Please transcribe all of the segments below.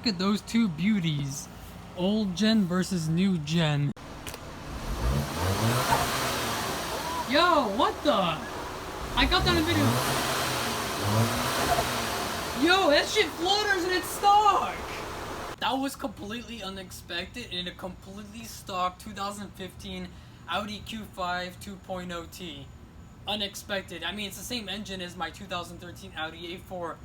look at those two beauties. Old gen versus new gen. Yo, what the? I got that in video. Yo, that shit flutters and it's stuck. That was completely unexpected in a completely stock 2015 Audi Q7 2.0T. Unexpected. I mean, it's the same engine as my 2013 Audi A4,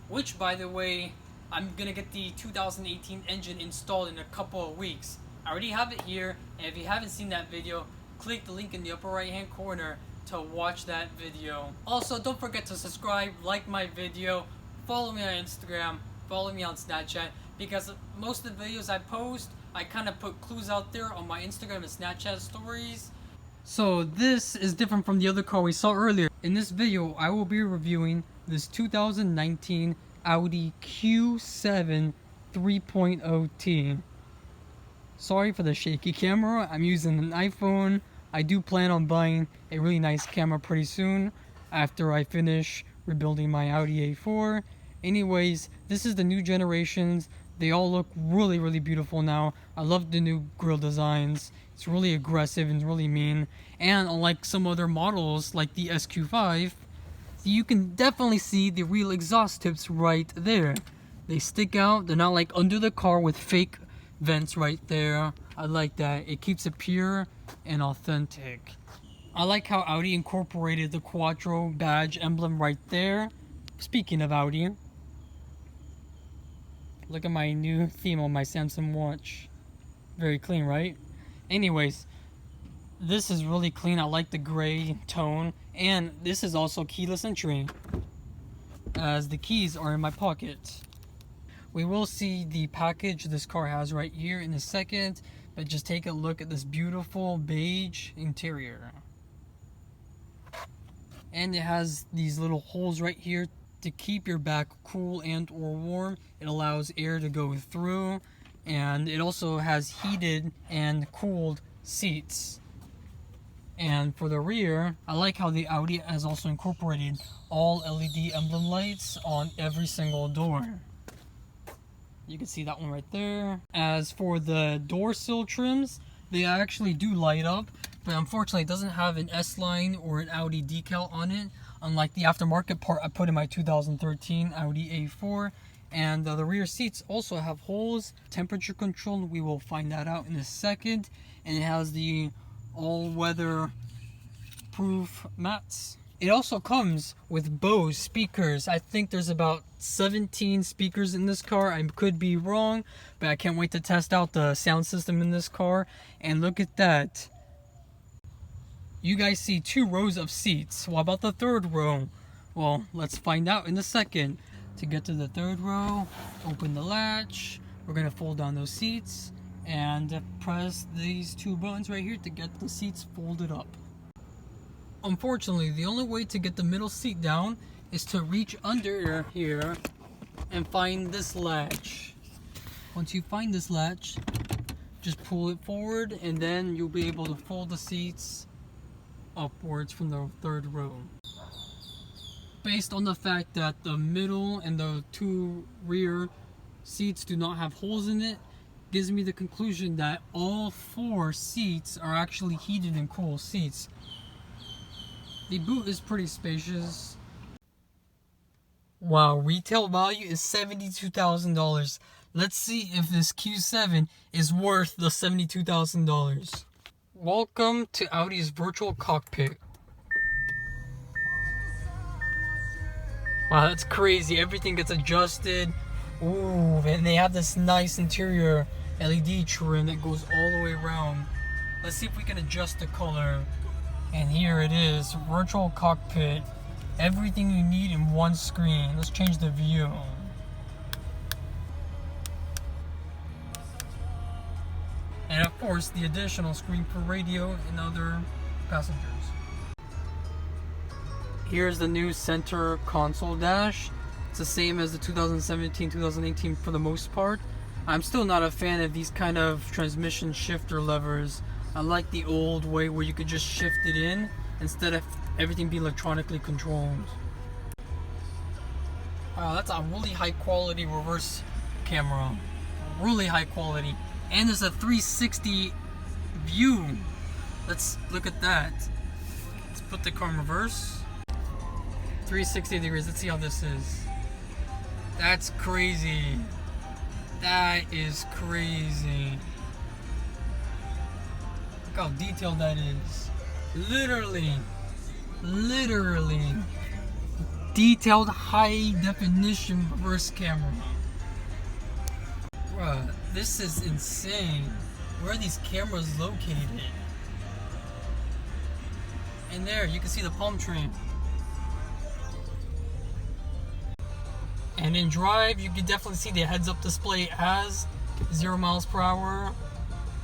which, by the way, I'm gonna get the 2018 engine installed in a couple of weeks. I already have it here, and if you haven't seen that video, click the link in the upper right hand corner to watch that video. Also, don't forget to subscribe, like my video, follow me on Instagram, follow me on Snapchat, because most of the videos I post, I kind of put clues out there on my Instagram and Snapchat stories. So this is different from the other car we saw earlier. In this video, I will be reviewing this 2019 Audi Q7 3.0T. Sorry for the shaky camera, I'm using an iPhone. I do plan on buying a really nice camera pretty soon after I finish rebuilding my Audi A4. Anyways, this is the new generations. They all look really, really beautiful now. I love the new grille designs. It's really aggressive and really mean. And unlike some other models like the SQ5, you can definitely see the real exhaust tips right there. They stick out. They're not like under the car with fake vents right there. I like that. It keeps it pure and authentic. I like how Audi incorporated the Quattro badge emblem right there. Speaking of Audi, look at my new theme on my Samsung watch. Very clean, right? Anyways, this is really clean. I like the gray tone. And this is also keyless entry, as the keys are in my pocket. We will see the package this car has right here in a second, but just take a look at this beautiful beige interior. And it has these little holes right here to keep your back cool and or warm. It allows air to go through, and it also has heated and cooled seats. And for the rear, I like how the Audi has also incorporated all LED emblem lights on every single door. You can see that one right there. As for the door sill trims, they actually do light up, but unfortunately it doesn't have an S-line or an Audi decal on it, unlike the aftermarket part I put in my 2013 Audi A4. And the rear seats also have holes, temperature control, we will find that out in a second. And it has the all-weather proof mats. It also comes with Bose speakers. I think there's about 17 speakers in this car. I could be wrong, but I can't wait to test out the sound system in this car. And look at that. You guys see 2 rows of seats. What about the third row? Well, let's find out in a second. To get to the third row, open the latch. We're gonna fold down those seats and press these 2 buttons right here to get the seats folded up. Unfortunately, the only way to get the middle seat down is to reach under here and find this latch. Once you find this latch, just pull it forward and then you'll be able to fold the seats upwards from the third row. Based on the fact that the middle and the 2 rear seats do not have holes in it, gives me the conclusion that all 4 seats are actually heated and cooled seats. The boot is pretty spacious. Wow, retail value is $72,000. Let's see if this Q7 is worth the $72,000. Welcome to Audi's virtual cockpit. Wow, that's crazy. Everything gets adjusted. Ooh, and they have this nice interior LED trim that goes all the way around. Let's see if we can adjust the color. And here it is, virtual cockpit. Everything you need in one screen. Let's change the view. And of course, the additional screen for radio and other passengers. Here's the new center console dash. It's the same as the 2017-2018 for the most part. I'm still not a fan of these kind of transmission shifter levers. I like the old way where you could just shift it in instead of everything being electronically controlled. Wow, that's a really high quality reverse camera. really high quality. And there's a 360 view. Let's look at that. Let's put the car in reverse. 360 degrees. Let's see how this is. That's crazy. That is crazy. Look how detailed that is. Literally detailed high definition reverse camera. Bruh, this is insane. Where are these cameras located? And there, you can see the palm tree. And in drive, you can definitely see the heads-up display as 0 miles per hour,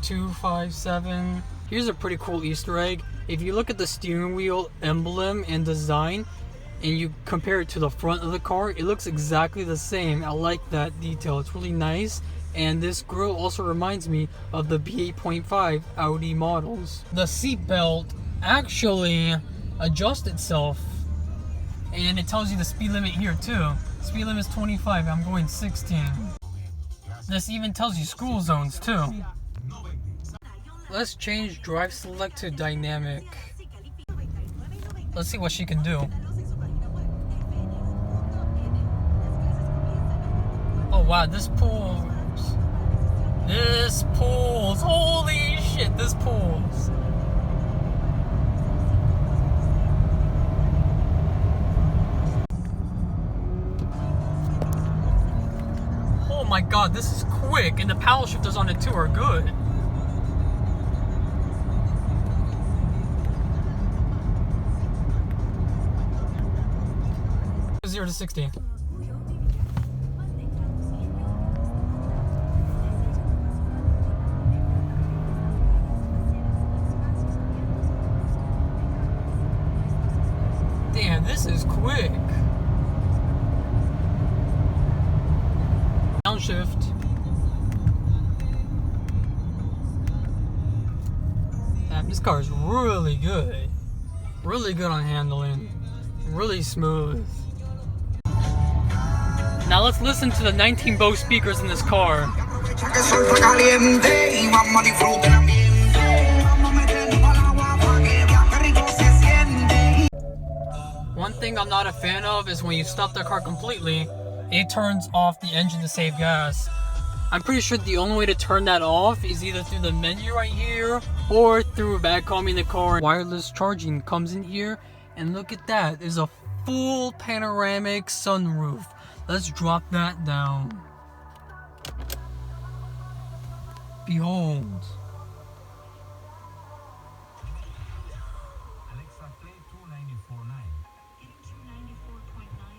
257. Here's a pretty cool Easter egg. If you look at the steering wheel emblem and design, and you compare it to the front of the car, it looks exactly the same. I like that detail. It's really nice. And this grille also reminds me of the B8.5 Audi models. The seat belt actually adjusts itself, and it tells you the speed limit here too. Speed limit is 25, I'm going 16. This even tells you school zones too. Let's change drive select to dynamic. Let's see what she can do. Oh wow, this pulls. This pulls. Holy shit, this pulls. Oh my god, this is quick, and the paddle shifters on it too are good. Zero to 60. Damn, this is quick. Downshift. Damn, this car is really good. Really good on handling. Really smooth. Now let's listen to the 19 Bose speakers in this car. One thing I'm not a fan of is when you stop the car completely, it turns off the engine to save gas. I'm pretty sure the only way to turn that off is either through the menu right here or through back calming the car. Wireless charging comes in here, and look at that. There's a full panoramic sunroof. Let's drop that down. Behold.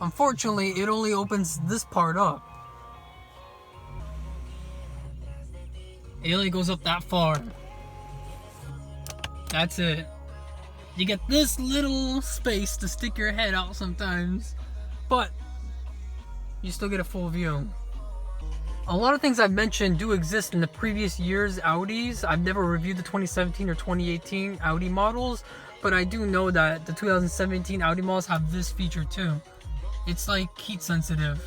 Unfortunately, it only opens this part up. It only goes up that far. That's it. You get this little space to stick your head out sometimes, but you still get a full view. A lot of things I've mentioned do exist in the previous year's Audis. I've never reviewed the 2017 or 2018 Audi models, but I do know that the 2017 Audi models have this feature too. It's like heat sensitive.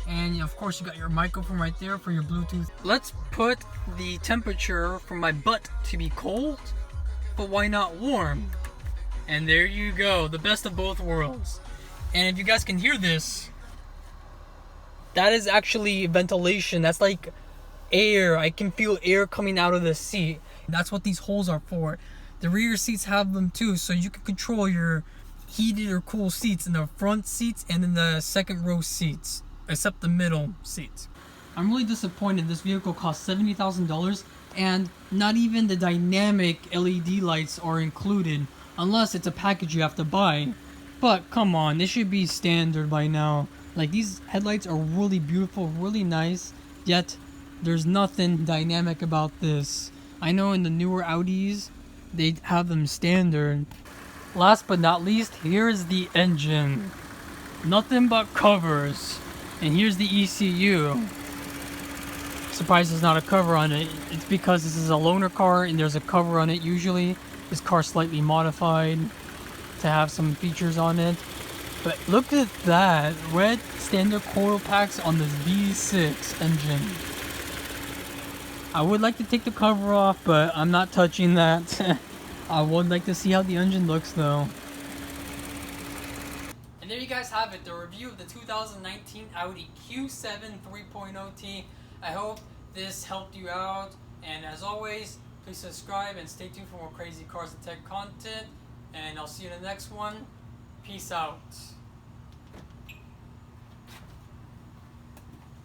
And of course you got your microphone right there for your Bluetooth. Let's put the temperature for my butt to be cold, but why not warm? And there you go, the best of both worlds. And if you guys can hear this, that is actually ventilation. That's like air. I can feel air coming out of the seat. That's what these holes are for. The rear seats have them too, so you can control your heated or cool seats in the front seats and in the second row seats, except the middle seats. I'm really disappointed. This vehicle cost $70,000 and not even the dynamic LED lights are included, unless it's a package you have to buy. But come on, this should be standard by now. Like, these headlights are really beautiful, really nice, yet there's nothing dynamic about this. I know in the newer Audis, they have them standard. Last but not least, here's the engine. Nothing but covers. And here's the ECU. Surprised there's not a cover on it. It's because this is a loaner car and there's a cover on it usually. This car's slightly modified to have some features on it. But look at that, red standard coil packs on this V6 engine. I would like to take the cover off, but I'm not touching that. I would like to see how the engine looks though. And there you guys have it, the review of the 2019 Audi Q7 3.0T. I hope this helped you out, and as always, please subscribe and stay tuned for more crazy cars and tech content, and I'll see you in the next one. Peace out.